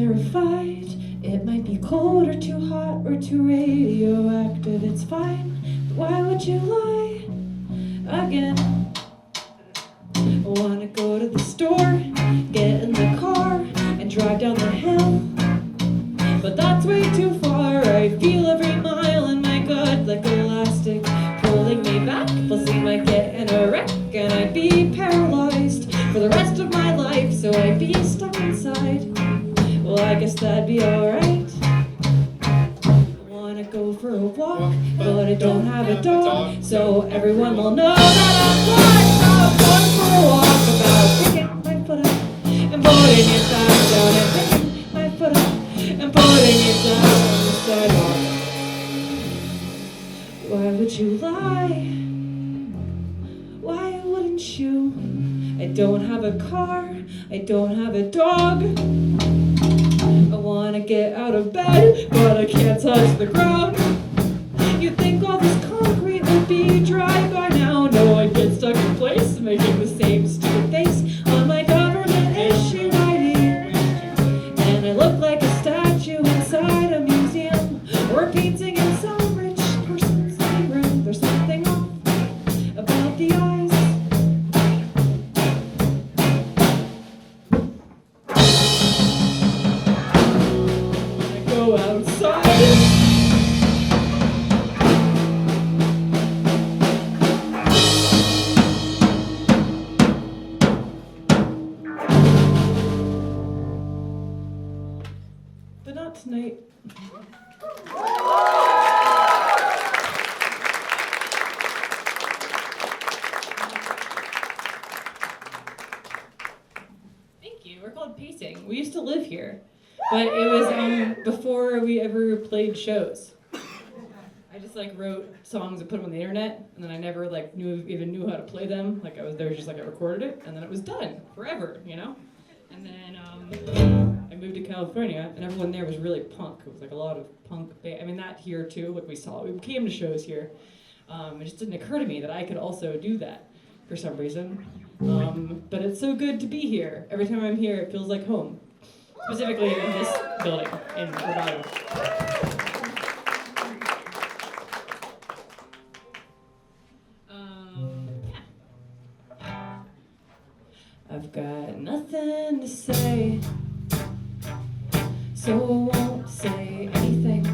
terrified. It might be cold or too hot or too radioactive. It's fine, but why would you lie again? I wanna go to the store, get in the car, and drive down the hill. But that's way too far. I feel every mile in my gut like elastic pulling me back. Plus I might get in a wreck and I'd be paralyzed for the rest of my life, so I'd be stuck inside. Well, I guess that'd be alright. I wanna go for a walk, but I don't have a dog, so everyone will know that I'm going for a walk. About picking my foot up and putting it back down, and picking my foot up and putting it down on the sidewalk. Why would you lie? Why wouldn't you? I don't have a car, I don't have a dog. I wanna get out of bed, but I can't touch the ground. You'd think all this concrete would be dry by now. No, I'd get stuck in place, making the same stupid face on my government issue ID. And I look like a statue inside a museum, or a painting in some rich person's living room. There's something off about the eyes. I go outside. But not tonight. Thank you. We're called Pacing. We used to live here, but it was before we ever played shows. I just like wrote songs and put them on the internet, and then I never like even knew how to play them. Like I was there, just like I recorded it, and then it was done forever, you know. And then I moved to California, and everyone there was really punk. It was like a lot of punk. I mean, that here too. Like we came to shows here. It just didn't occur to me that I could also do that for some reason. But it's so good to be here. Every time I'm here, it feels like home. Specifically in this building in Roboto. I've got nothing to say, so I won't say anything.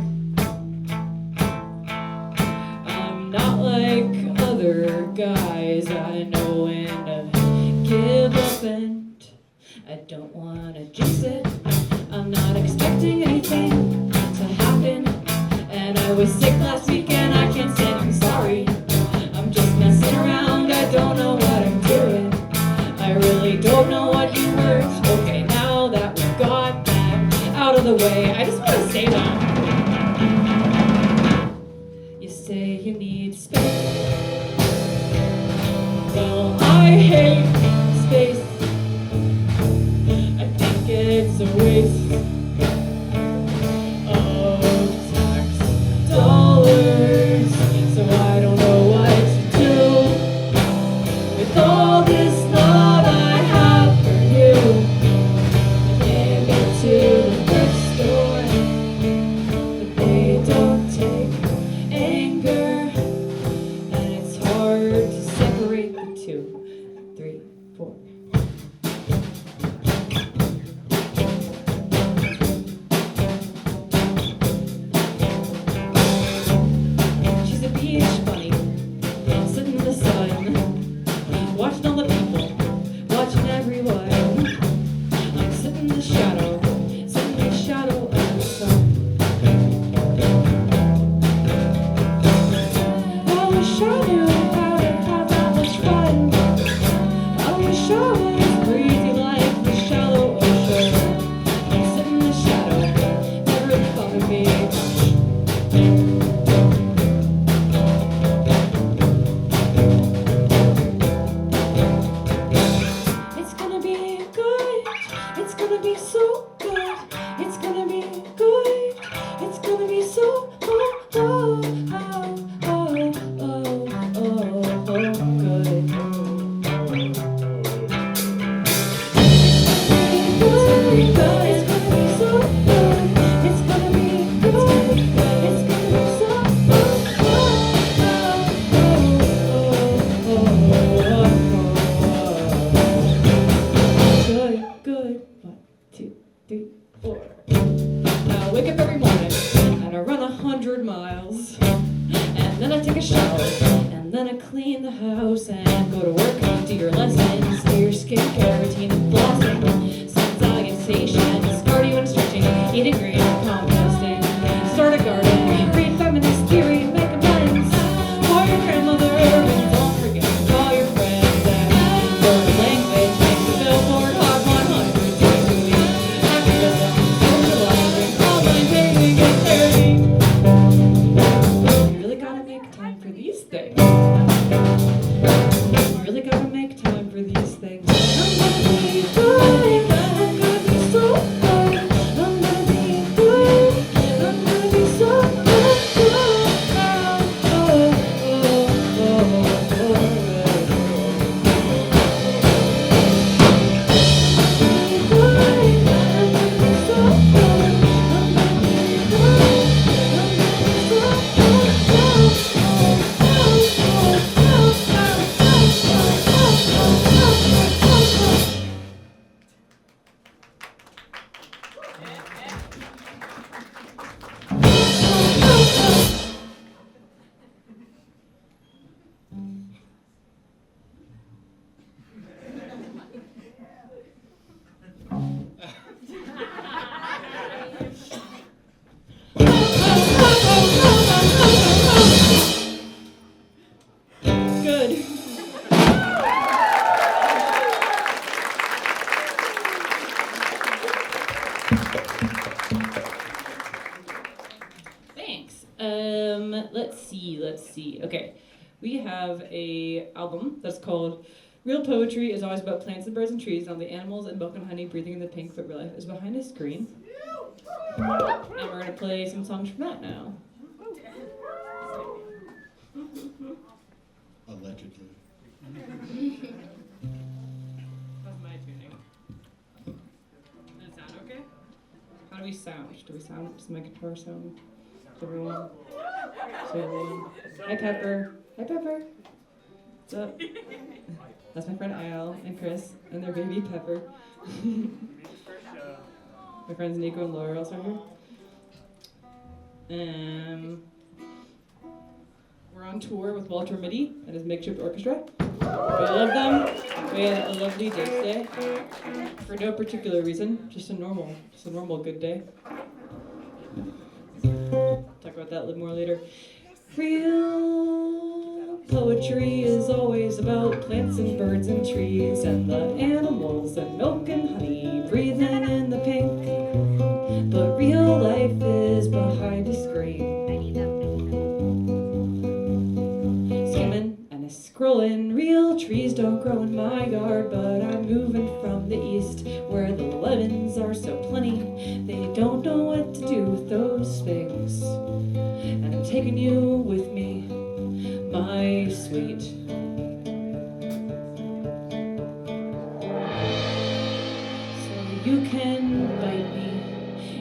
I'm not like other guys I know, and I give up, and I don't want to jinx it. I'm not expecting anything to happen, and I was sick last week and I can't say I'm sorry. I'm just messing around, I don't know what I'm doing. I really don't know what you were. Okay, now that we've got that out of the way, I just want to say that. You say you need space. Well, I hate space. I think it's a waste of tax dollars. So I don't know what to do with all this love I have for you. I gave it to the thrift store, but they don't take anger. 4. Now I wake up every morning and I run 100 miles. And then I take a shower and then I clean the house and go to work, do your lessons, do your skincare routine and flossing, sun salutation, cardio and stretching, eating green, composting, start a garden, read feminist theory, make amends, call your grandmother, and don't forget to call your friends, and learn language, make the billboard hot 100 times a week, activism, socializing, online dating, and therapy. You really gotta make time for these things. You really gotta make time for these things. I'm gonna be good. I'm gonna be so good. I'm gonna be good. I'm gonna be so good. Good. Thanks. Let's see. Okay. We have a album that's called Real Poetry is Always About Plants and Birds and Trees, and all the animals and milk and honey breathing in the pink foot real life is behind a screen. And we're gonna play some songs from that now. Allegedly. How's my tuning? Does it sound okay? How do we sound? Does my guitar sound? Everyone? Hi Pepper. Hi Pepper. What's up? That's my friend Al and Chris and their baby Pepper. My friends Nico and Laura also here. We're on tour with Walter Mitty and his makeshift orchestra. We love them. We had a lovely day today. For no particular reason, just a normal good day. Talk about that a little more later. Real poetry is always about plants and birds and trees and the animals and milk and honey breathing in the pink. But real life is behind a screen. Skimming and a scrolling. Real trees don't grow in my yard, but I'm moving from the east where the lemons are so plenty. They don't know what to do with those things. And I'm taking you with me, my sweet. So you can bite me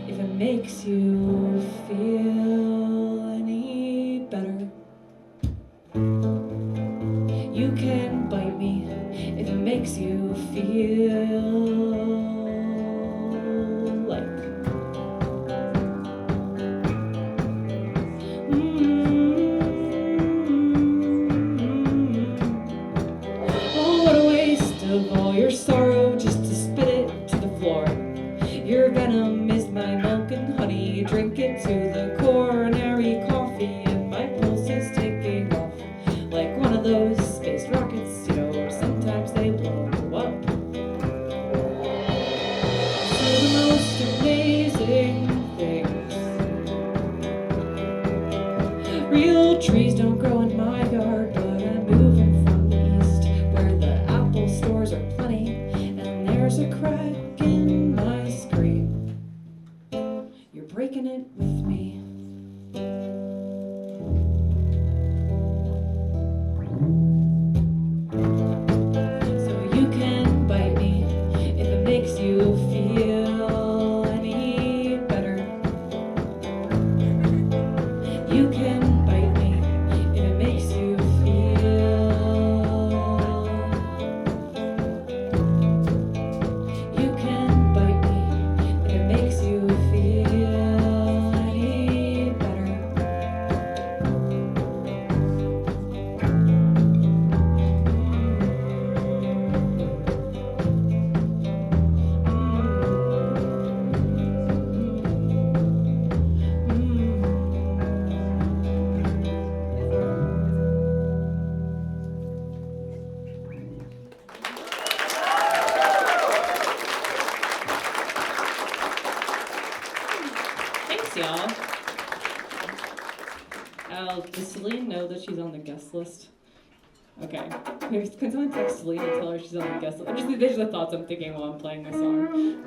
if it makes you feel any better. You can bite me if it makes you feel like. Oh, what a waste of all your sorrow just to spit it to the floor. Your venom is my milk and honey. Drink it to the coronary coffee, and my pulse is taking off like one of those space rockets, you know, sometimes they blow up. So the most amazing things. Real trees don't grow in my yard, but I'm moving from the east where the Apple stores are plenty, and there's a crack in my screen. You're breaking it with me. So you can bite me if it makes you feel any better. You can bite me if it makes you feel. You can bite me if it makes you y'all. Does Celine know that she's on the guest list? Okay. Maybe can someone text Celine and tell her she's on the guest list? These are the thoughts I'm thinking while I'm playing this song.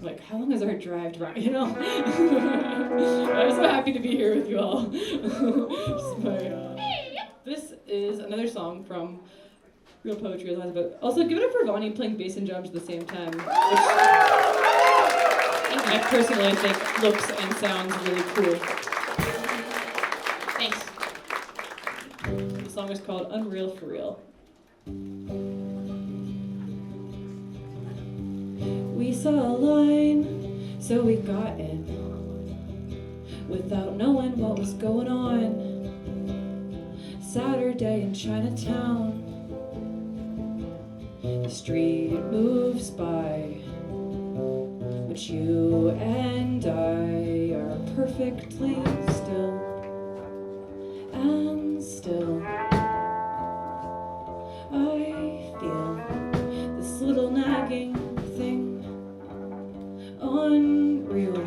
Like how long is our drive to run? You know? I'm so happy to be here with you all. This is another song from Real Poetry Is Lies, but also give it up for Vonnie playing bass and drums at the same time, which I personally think looks and sounds really cool. Thanks. The song is called Unreal for Real. We saw a line, so we got in, without knowing what was going on. Saturday in Chinatown, the street moves by, but you and I are perfectly still, and still I feel this little nagging thing, unreal,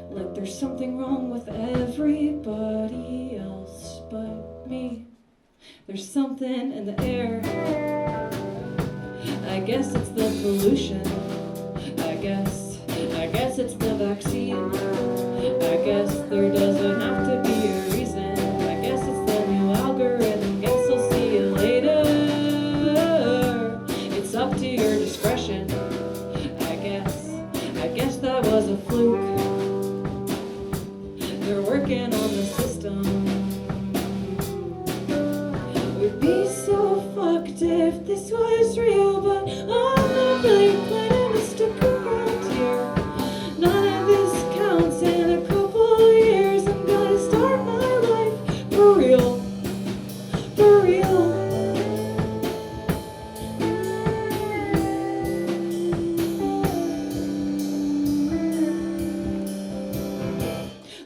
like there's something wrong with everybody else but me. There's something in the air, I guess it's the pollution, I guess it's the vaccine, I guess there doesn't have to be a reason, I guess it's the new algorithm, guess I'll see you later, it's up to your discretion, I guess that was a fluke, they're working on the system. We'd be so fucked if this was real, but I'm not really planning to stick around here. None of this counts in a couple years. I'm gonna start my life for real, for real.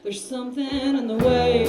There's something in the way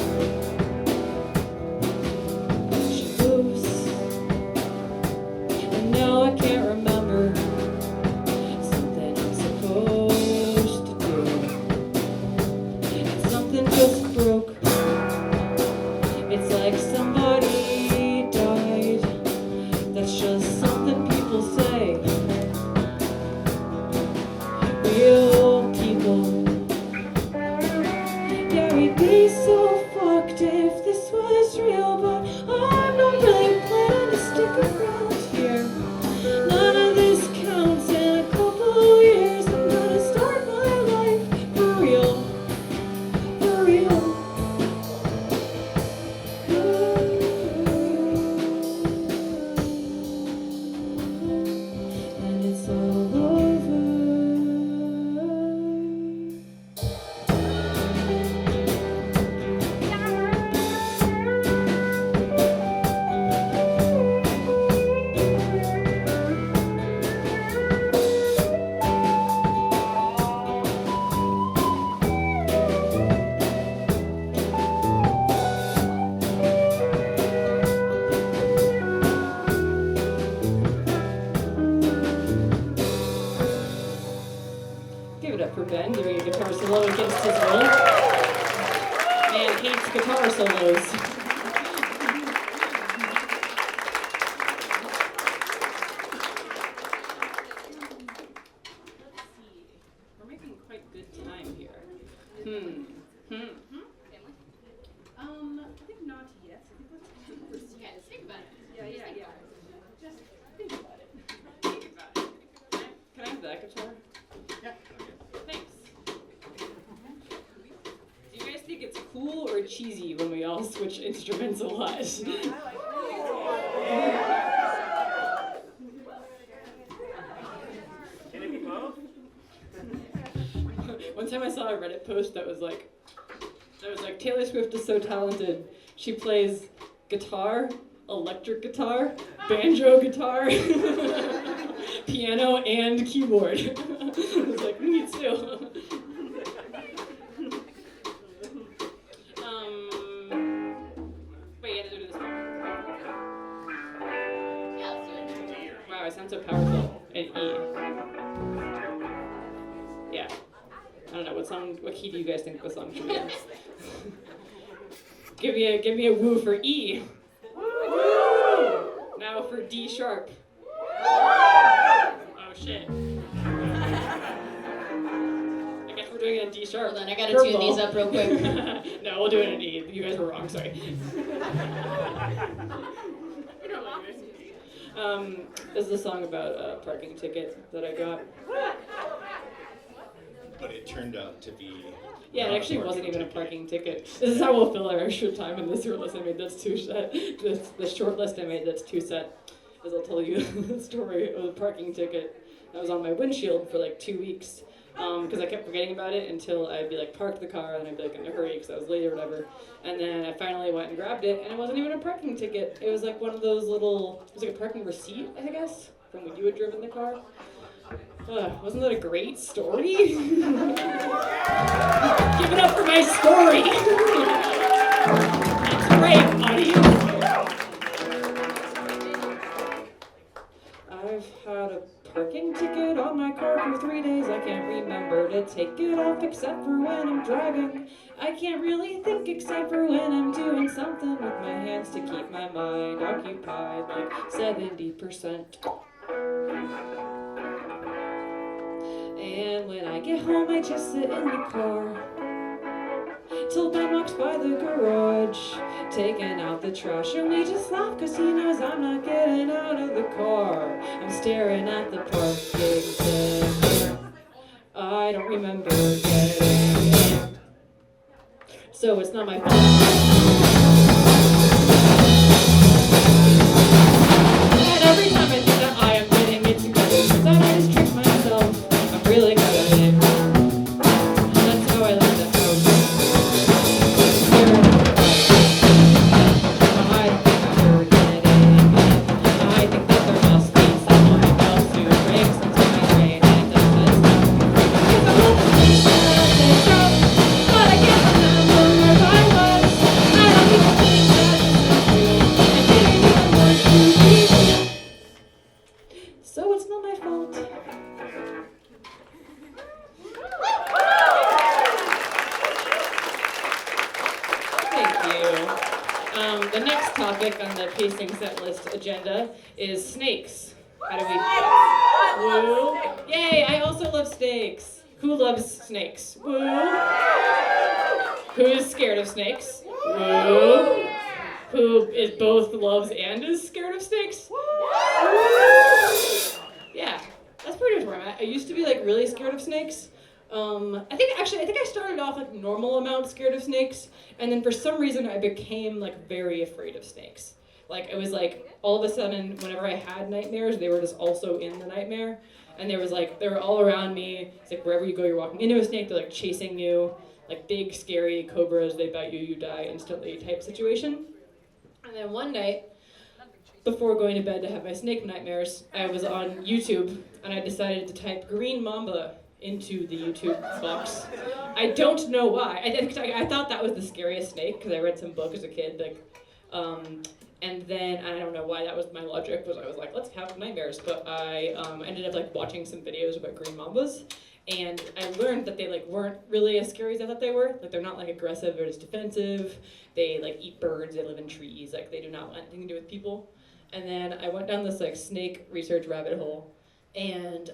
Ben doing a guitar solo against his will. Man hates guitar solos. We're making quite good time here. Family? I think not yet. Yeah, just think about it. Yeah. Just think about it. Think about it. Can I have that guitar? Yeah. Thanks. Do you guys think it's cool or cheesy when we all switch instruments a lot? Can it be both? One time I saw a Reddit post that was like, Taylor Swift is so talented. She plays guitar, electric guitar, banjo guitar, piano, and keyboard. I was like, me too. Wait, you have to do this one. Yeah, let's do it. Wow, I sound so powerful. And E. Yeah. don't know, what key do you guys think the song should be in? give me a woo for E. Now for D sharp. Oh shit. I guess we're doing it in D sharp. Hold on, I gotta tune these up real quick. No, we'll do it in E. You guys were wrong, sorry. This is a song about a parking ticket that I got. But it turned out to be... Yeah, it actually wasn't even a parking ticket. This is how we'll fill our extra time in this short list I made that's too set. The short list I made that's too set. Is I'll tell you the story of the parking ticket that was on my windshield for like 2 weeks. Because I kept forgetting about it until I'd be like parked the car and I'd be like in a hurry because I was late or whatever. And then I finally went and grabbed it and it wasn't even a parking ticket. It was like one of those little, it was like a parking receipt, I guess, from when you had driven the car. Wasn't that a great story? Give it up for my story! That's great, audience! I've had a parking ticket on my car for 3 days. I can't remember to take it off except for when I'm driving. I can't really think except for when I'm doing something with my hands to keep my mind occupied, like 70%. And when I get home, I just sit in the car till Ben walks by the garage, taking out the trash, and we just laugh cause he knows I'm not getting out of the car. I'm staring at the parking ticket. I don't remember getting it, so it's not my fault. And every time I think that I am getting it together, cause I always trick myself, I'm really good at it. That's how I like that house. I don't remember getting it. I think that there must be someone else who breaks into my brain and does this stuff. But I can't remember where I was. I don't even think that this is true. I didn't even want to be. So it's not my fault. Thank you. The next topic on the pacing set list agenda is snakes. How do we... Woo. Yay, I also love snakes. Who loves snakes? Woo. Who is scared of snakes? Woo. Who is both loves and is scared of snakes? Yeah, that's pretty much where I'm at. I used to be like really scared of snakes. I think I started off like normal amount scared of snakes, and then for some reason I became like very afraid of snakes. Like it was like all of a sudden whenever I had nightmares, they were just also in the nightmare, and they were all around me. It's like wherever you go, you're walking into a snake, they're like chasing you, like big scary cobras. They bite you, you die instantly type situation. And then one night, before going to bed to have my snake nightmares, I was on YouTube and I decided to type green mamba into the YouTube box. I don't know why. I thought that was the scariest snake because I read some book as a kid. And then I don't know why that was my logic, but I was like, let's have nightmares. But I ended up like watching some videos about green mambas, and I learned that they like weren't really as scary as I thought they were. Like they're not like aggressive or just defensive. They like eat birds. They live in trees. Like they do not want anything to do with people. And then I went down this like snake research rabbit hole, and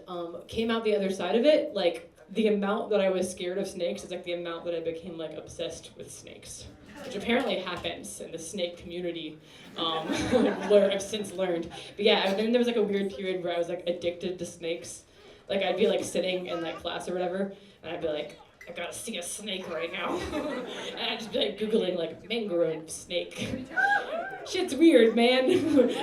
came out the other side of it. Like the amount that I was scared of snakes is like the amount that I became like obsessed with snakes, which apparently happens in the snake community. I've since learned. But yeah, then there was like a weird period where I was like addicted to snakes. Like I'd be like sitting in like class or whatever, and I'd be like, I gotta see a snake right now. And I'd just be like Googling like mangrove snake. Shit's weird, man.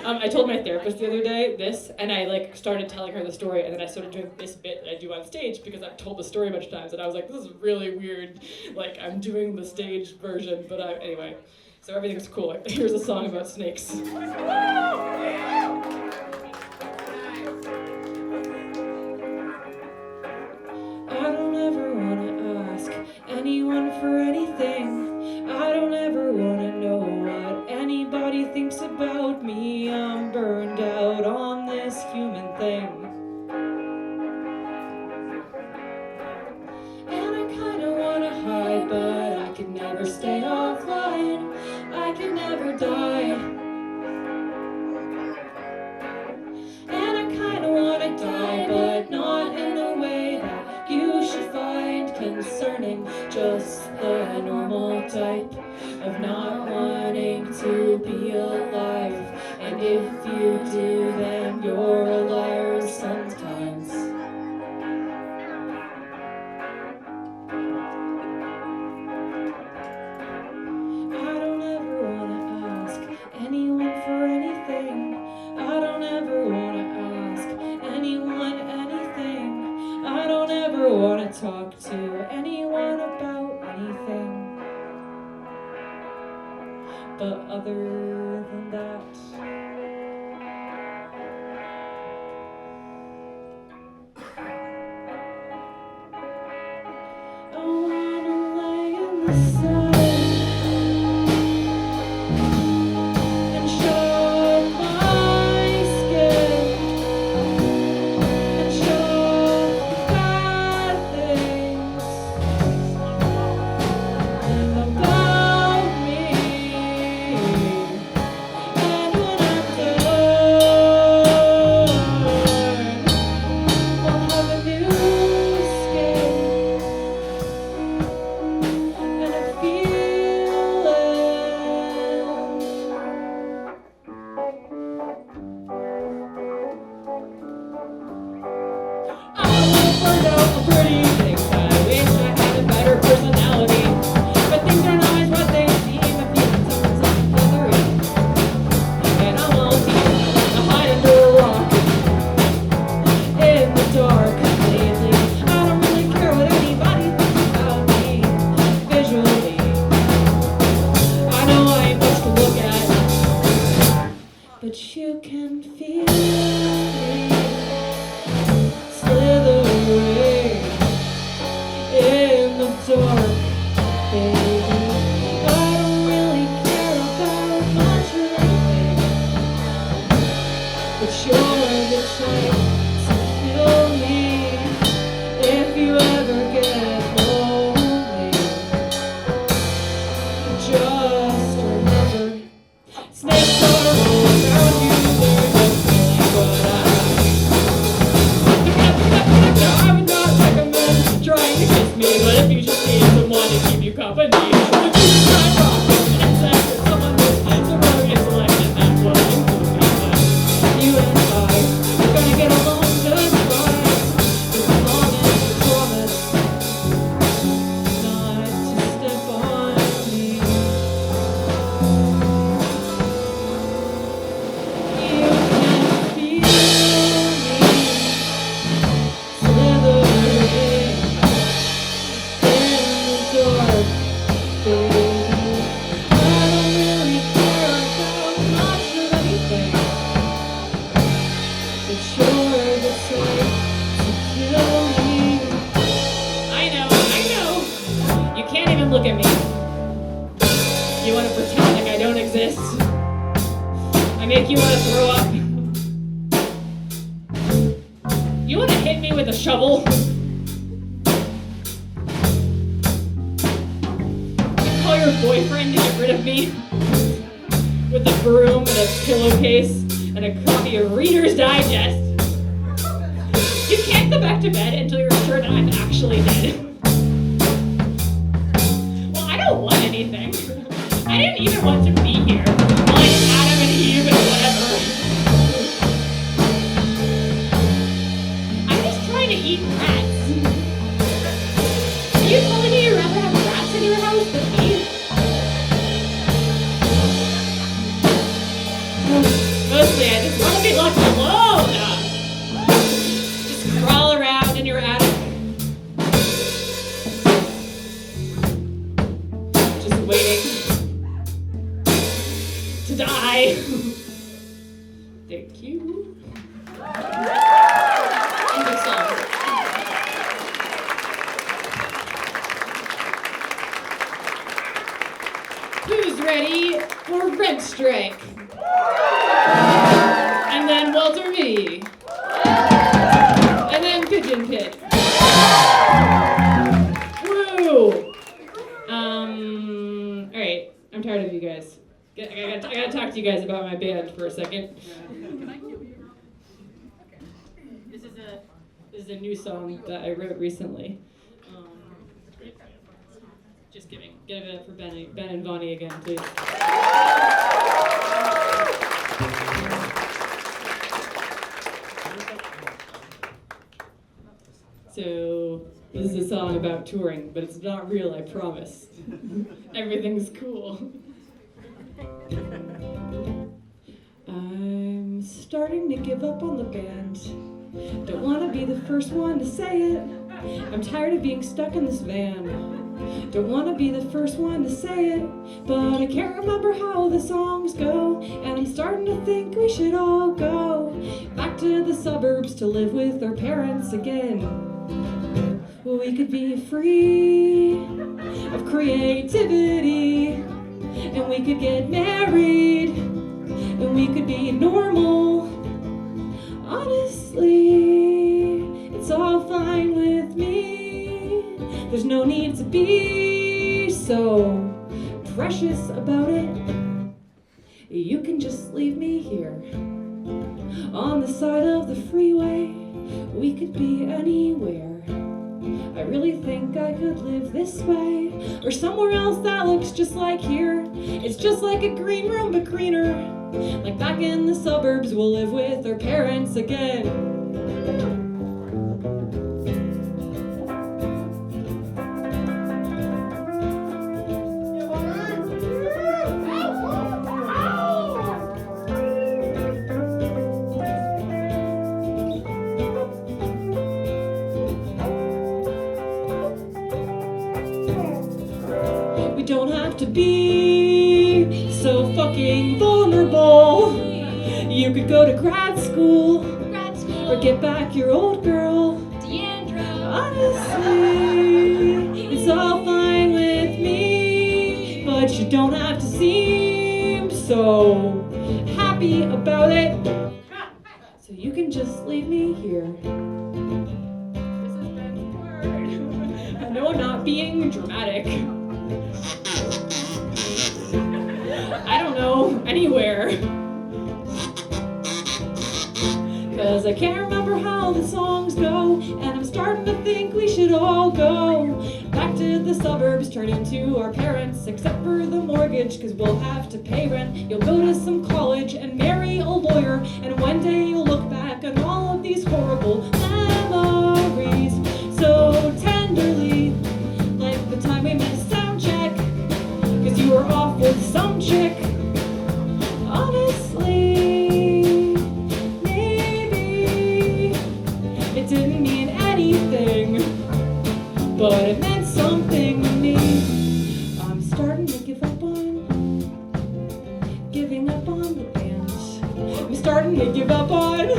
I told my therapist the other day this, and I like started telling her the story, and then I started doing this bit that I do on stage because I've told the story a bunch of times, and I was like, this is really weird. Like I'm doing the stage version, but anyway. So everything's cool. Here's a song about snakes. I don't ever want to ask anyone for anything. I don't ever want to know what anybody thinks about me. I'm burned out on this human thing. And I never stay offline. I can never die. And I kinda wanna die, but not in a way that you should find concerning. Just the normal type of not wanting to be alive. And if you do, then you're a liar sometimes. I don't ever wanna ask anyone for anything. I don't ever wanna ask anyone anything. I don't ever wanna talk to anyone about anything. But other than that, I wanna lay in the sun and show my skin and show bad things about me. And when I'm done, I'll have a new skin and a feeling. I won't find out a pretty things. I wish I had a better personality, but things aren't always what they seem. I feel sometimes blurry, and I won't even hide under a rock in the dark. Lately, I don't really care what anybody thinks about me visually. I know I ain't much to look at, but you can feel me slither away in the dark, baby. I don't really care about much of anything, but you're the type to kill me if you ever get lonely. Just remember, snakes are all around you, they're just feeling what I would not recommend trying to kiss me, but if you just need someone to keep you company, if you just try rock and sex with someone with some rugged intellect, and that's what I'm doing. You and I are gonna get along just fine, as long as you promise not to step on me. You can feel me slithering in the dark, baby. I don't really care about much of anything, but you're the type to kill me. I know. You can't even look at me. You want to pretend like I don't exist. I make you want to throw up. You want to hit me with a shovel? You call your boyfriend to get rid of me with a broom and a pillowcase and a copy of Reader's Digest. You can't go back to bed until you're sure that I'm actually dead. Well, I don't want anything. I didn't even want to be here. Like Adam and Eve and whatever. I'm just trying to eat rats. Are you telling me you'd rather have rats in your house than me? Mostly, I just want to be left alone. Just crawl around in your attic. Just waiting to die. Thank you. End of song. Who's ready for Rent Strike? And then Walter V. And then Pigeon Pit. Woo! right of you guys. I gotta talk to you guys about my band for a second. This is a new song that I wrote recently. Just kidding. Give it up for Ben and Vonnie again, please. So, this is a song about touring, but it's not real, I promise. Everything's cool. I'm starting to give up on the band. Don't want to be the first one to say it. I'm tired of being stuck in this van. Don't want to be the first one to say it, but I can't remember how the songs go, and I'm starting to think we should all go back to the suburbs to live with our parents again. We could be free of creativity, and we could get married, and we could be normal. Honestly, it's all fine with me. There's no need to be so precious about it. You can just leave me here on the side of the freeway. We could be anywhere. I really think I could live this way, or somewhere else that looks just like here. It's just like a green room, but greener. Like back in the suburbs, we'll live with our parents again. We don't have to be so fucking vulnerable. You could go to grad school or get back your old girl. Honestly, it's all fine with me, but you don't have to seem so happy about it. So you can just leave me here. This has been hard. I know I'm not being dramatic. I don't know, anywhere. Cause I can't remember how the songs go, and I'm starting to think we should all go back to the suburbs, turn into our parents, except for the mortgage, cause we'll have to pay rent. You'll go to some college and marry a lawyer, and one day you'll look back on all of these horrible memories so tenderly, like the time we missed sound check, cause you were off with some chick. Honestly, maybe it didn't mean anything, but it meant something to me. I'm starting to giving up on the band. I'm starting to give up on